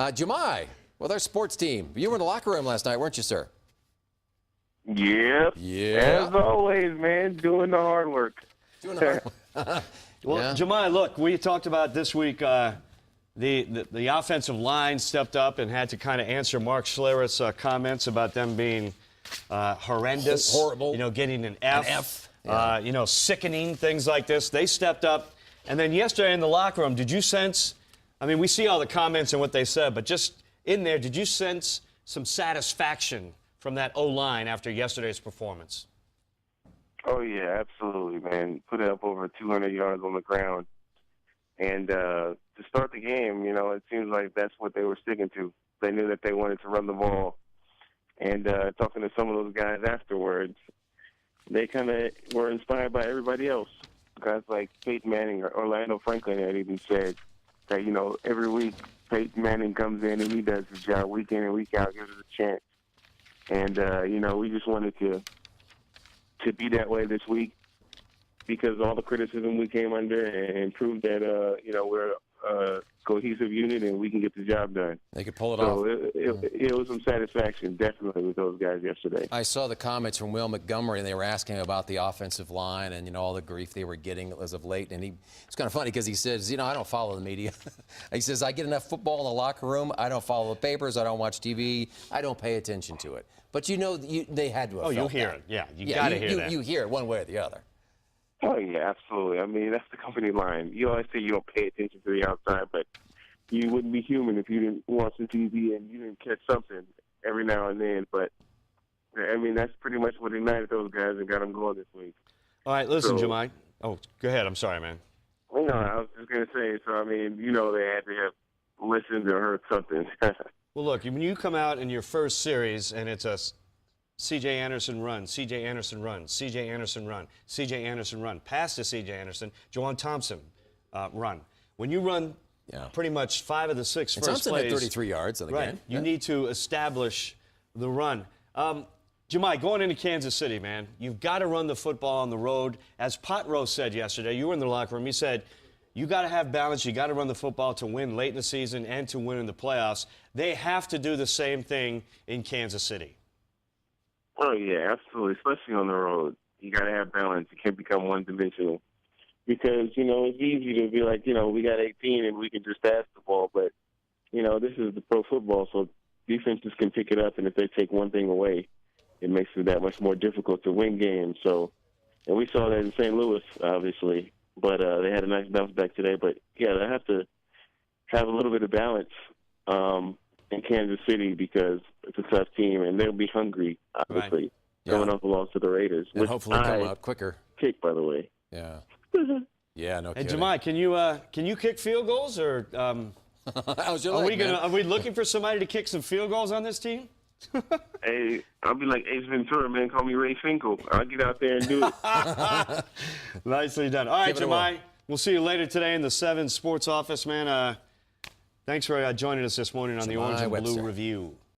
Jahmai, with our sports team. You were in the locker room last night, weren't you, sir? Yep. Yeah. As always, man, doing the hard work. Doing the hard work. Well, Yeah. Jahmai, look, we talked about this week the offensive line stepped up and had to kind of answer Mark Schlereth's comments about them being horrendous. Horrible. You know, getting an F. An F. Yeah. You know, sickening, things like this. They stepped up. And then yesterday in the locker room, did you sense, I mean, we see all the comments and what they said, but just in there, did you sense some satisfaction from that O-line after yesterday's performance? Oh, yeah, absolutely, man. Put up over 200 yards on the ground. And to start the game, you know, it seems like that's what they were sticking to. They knew that they wanted to run the ball. And talking to some of those guys afterwards, they kind of were inspired by everybody else. Guys like Peyton Manning or Orlando Franklin had even said that, you know, every week Peyton Manning comes in and he does his job week in and week out, gives us a chance. And, you know, we just wanted to be that way this week because all the criticism we came under and proved that, you know, we're a cohesive unit and we can get the job done. They could pull it So off. it was some satisfaction, definitely, with those guys yesterday. I saw the comments from Will Montgomery, and they were asking about the offensive line and, you know, all the grief they were getting as of late. And it's kind of funny because he says, you know, I don't follow the media. He says, I get enough football in the locker room. I don't follow the papers. I don't watch TV. I don't pay attention to it. But, you know, they had to have You'll felt hear that. it. Yeah, you got to hear that. You hear it one way or the other. Oh, yeah, absolutely. I mean, that's the company line. You always say you don't pay attention to the outside, but you wouldn't be human if you didn't watch the TV and you didn't catch something every now and then. But, I mean, that's pretty much what ignited those guys and got them going this week. All right, listen, So- Jahmai. Oh, go ahead. I'm sorry, man. You know, I was just going to say, so, I mean, you know, they had to have listened or heard something. Well, look, when you come out in your first series and it's a C.J. Anderson run, C.J. Anderson run, C.J. Anderson run, C.J. Anderson run, pass to C.J. Anderson, Juwan Thompson run. When you run pretty much 5 of the 6 And first Thompson plays, had 33 yards in the game. you need to establish the run. Jahmai, going into Kansas City, man, you've got to run the football on the road. As Pot Roast said yesterday, you were in the locker room, he said, you got to have balance. You got to run the football to win late in the season and to win in the playoffs. They have to do the same thing in Kansas City. Oh, yeah, absolutely, especially on the road. You got to have balance. You can't become one-dimensional because, you know, it's easy to be like, you know, we got 18 and we can just pass the ball. But, you know, this is the pro football, so defenses can pick it up, and if they take one thing away, it makes it that much more difficult to win games. So, and we saw that in St. Louis, obviously. But they had a nice bounce back today. But, yeah, they have to have a little bit of balance in Kansas City because it's a tough team, and they'll be hungry, obviously, Right. coming off a loss to the Raiders. And hopefully come out quicker. Kick, by the way. Yeah. Yeah, no Hey, kidding. Jahmai, can you kick field goals, or How's your are leg, man? are we looking for somebody to kick some field goals on this team? Hey, I'll be like Ace Ventura, man. Call me Ray Finkel. I'll get out there and do it. Nicely done. All right, Give it a Jahmai, whirl. we'll see you later today in the 7 Sports office, man. Thanks for joining us this morning on the Jahmai Orange and Webster. Blue Review.